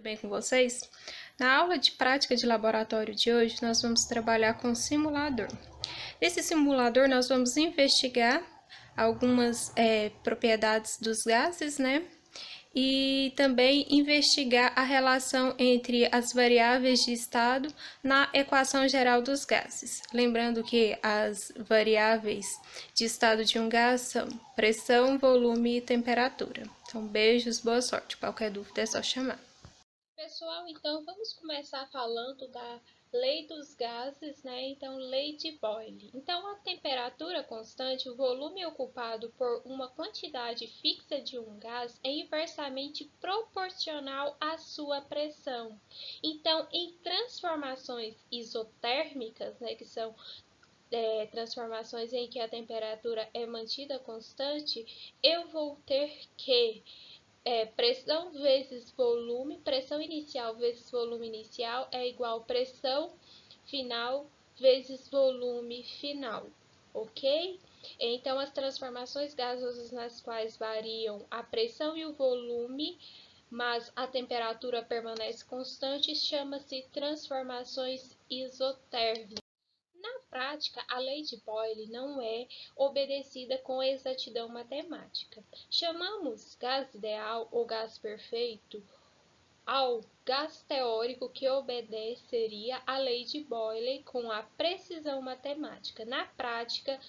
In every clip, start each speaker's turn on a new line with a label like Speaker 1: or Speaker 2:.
Speaker 1: bem com vocês? Na aula de prática de laboratório de hoje, nós vamos trabalhar com simulador. Nesse simulador, nós vamos investigar algumas propriedades dos gases, né? E também investigar a relação entre as variáveis de estado na equação geral dos gases. Lembrando que as variáveis de estado de um gás são pressão, volume e temperatura. Então, beijos, boa sorte. Qualquer dúvida é só chamar.
Speaker 2: Pessoal, então vamos começar falando da lei dos gases, né? Então, lei de Boyle. Então, a temperatura constante, o volume ocupado por uma quantidade fixa de um gás é inversamente proporcional à sua pressão. Então, em transformações isotérmicas, né, que são transformações em que a temperatura é mantida constante, eu vou ter que pressão vezes volume, pressão inicial vezes volume inicial é igual a pressão final vezes volume final, ok? Então, as transformações gasosas nas quais variam a pressão e o volume, mas a temperatura permanece constante, chama-se transformações isotérmicas. Na prática, a lei de Boyle não é obedecida com exatidão matemática. Chamamos gás ideal ou gás perfeito ao gás teórico que obedeceria à lei de Boyle com a precisão matemática. Na prática,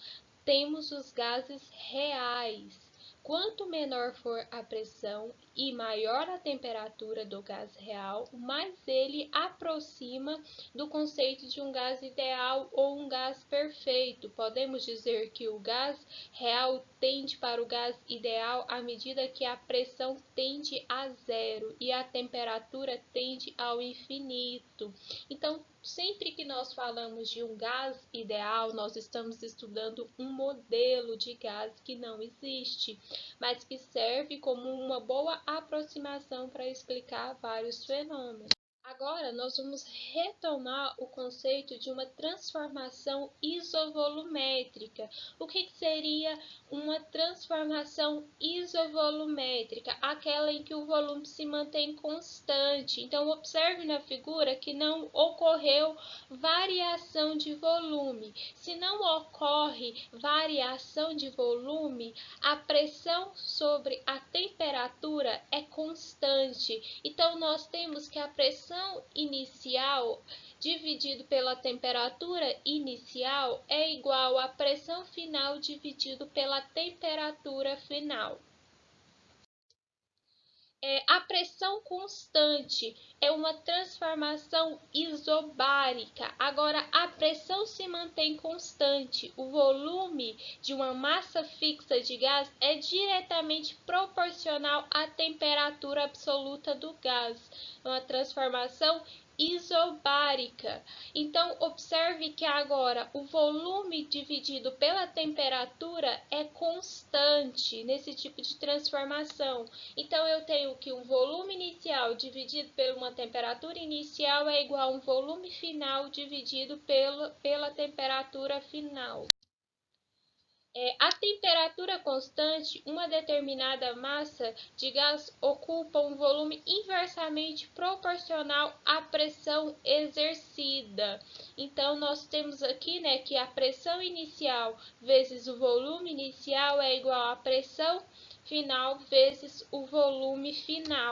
Speaker 2: temos os gases reais. Quanto menor for a pressão e maior a temperatura do gás real, mais ele aproxima do conceito de um gás ideal ou um gás perfeito. Podemos dizer que o gás real tende para o gás ideal à medida que a pressão tende a zero e a temperatura tende ao infinito. Então, sempre que nós falamos de um gás ideal, nós estamos estudando um modelo de gás que não existe, mas que serve como uma boa aproximação para explicar vários fenômenos. Agora, nós vamos retomar o conceito de uma transformação isovolumétrica. O que seria uma transformação isovolumétrica? Aquela em que o volume se mantém constante. Então, observe na figura que não ocorreu variação de volume. Se não ocorre variação de volume, a pressão sobre a temperatura é constante. Então, nós temos que a pressão inicial dividido pela temperatura inicial é igual à pressão final dividido pela temperatura final. A pressão constante é uma transformação isobárica. Agora, a pressão se mantém constante. O volume de uma massa fixa de gás é diretamente proporcional à temperatura absoluta do gás. É uma transformação isobárica. Então, observe que agora o volume dividido pela temperatura é constante nesse tipo de transformação. Então, eu tenho que um volume inicial dividido por uma temperatura inicial é igual a um volume final dividido pela temperatura final. A temperatura constante, uma determinada massa de gás ocupa um volume inversamente proporcional à pressão exercida. Então, nós temos aqui, né, que a pressão inicial vezes o volume inicial é igual à pressão final vezes o volume final.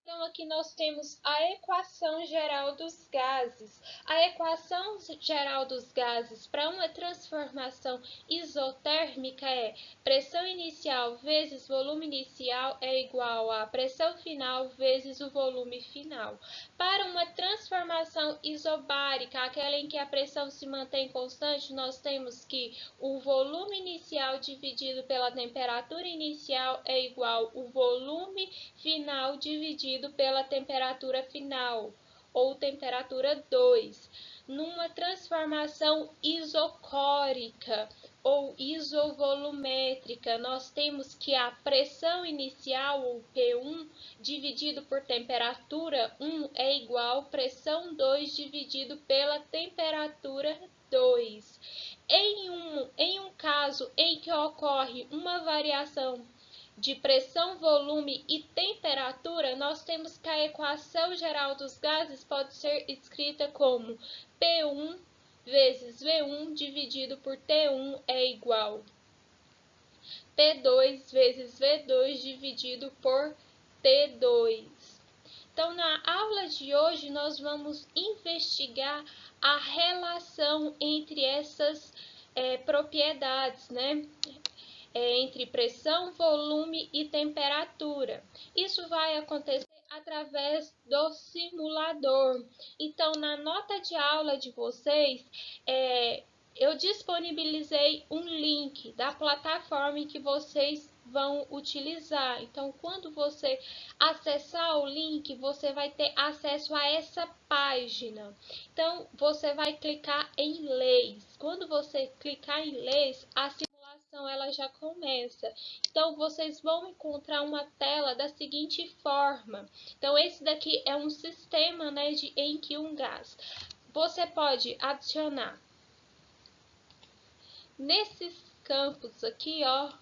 Speaker 2: Então, aqui nós temos a equação geral dos gases. A equação geral dos gases para uma transformação isotérmica é pressão inicial vezes volume inicial é igual a pressão final vezes o volume final. Para uma transformação isobárica, aquela em que a pressão se mantém constante, nós temos que o volume inicial dividido pela temperatura inicial é igual ao volume final dividido pela temperatura final, ou temperatura 2. Numa transformação isocórica ou isovolumétrica, nós temos que a pressão inicial, ou P1, dividido por temperatura 1 é igual a pressão 2 dividido pela temperatura 2. Em um caso em que ocorre uma variação de pressão, volume e temperatura, nós temos que a equação geral dos gases pode ser escrita como P1 vezes V1 dividido por T1 é igual a P2 vezes V2 dividido por T2. Então, na aula de hoje, nós vamos investigar a relação entre essas propriedades, né? Entre pressão, volume e temperatura. Isso vai acontecer através do simulador. Então, na nota de aula de vocês, eu disponibilizei um link da plataforma em que vocês vão utilizar. Então, quando você acessar o link, você vai ter acesso a essa página. Então, você vai clicar em leis. Quando você clicar em leis, a simulação ela já começa. Então, vocês vão encontrar uma tela da seguinte forma. Então, esse daqui é um sistema, né, em que um gás. Você pode adicionar nesses campos aqui, ó,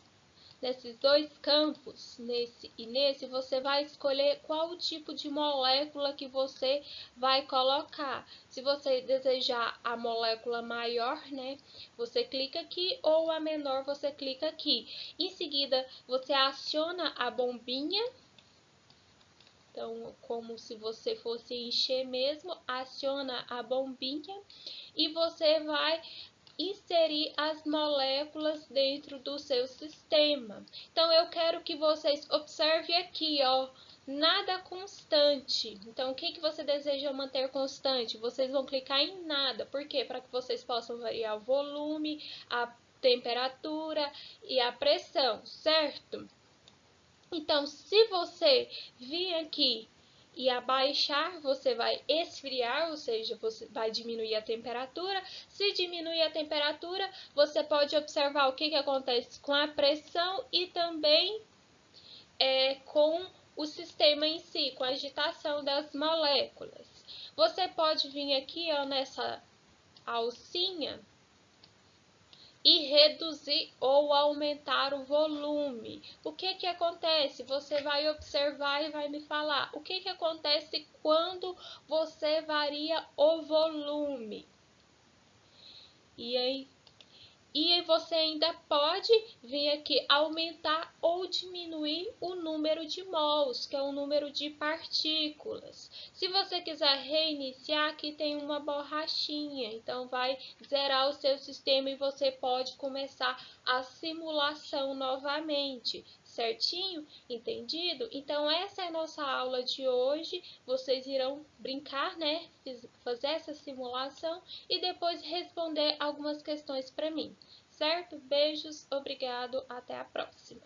Speaker 2: nesses dois campos, nesse e nesse, você vai escolher qual o tipo de molécula que você vai colocar. Se você desejar a molécula maior, né, você clica aqui, ou a menor, você clica aqui. Em seguida, você aciona a bombinha. Então, como se você fosse encher mesmo, aciona a bombinha e você vai inserir as moléculas dentro do seu sistema. Então, eu quero que vocês observem aqui, ó, nada constante. Então, o que você deseja manter constante? Vocês vão clicar em nada. Por quê? Para que vocês possam variar o volume, a temperatura e a pressão, certo? Então, se você vir aqui e abaixar, você vai esfriar, ou seja, você vai diminuir a temperatura. Se diminuir a temperatura, você pode observar o que acontece com a pressão e também com o sistema em si, com a agitação das moléculas. Você pode vir aqui, ó, nessa alcinha e reduzir ou aumentar o volume. O que acontece? Você vai observar e vai me falar o que acontece quando você varia o volume. E você ainda pode vir aqui aumentar ou diminuir o número de mols, que é o número de partículas. Se você quiser reiniciar, aqui tem uma borrachinha, então vai zerar o seu sistema e você pode começar a simulação novamente. Certinho? Entendido? Então, essa é a nossa aula de hoje. Vocês irão brincar, né? Fazer essa simulação e depois responder algumas questões para mim. Certo? Beijos, obrigado, até a próxima.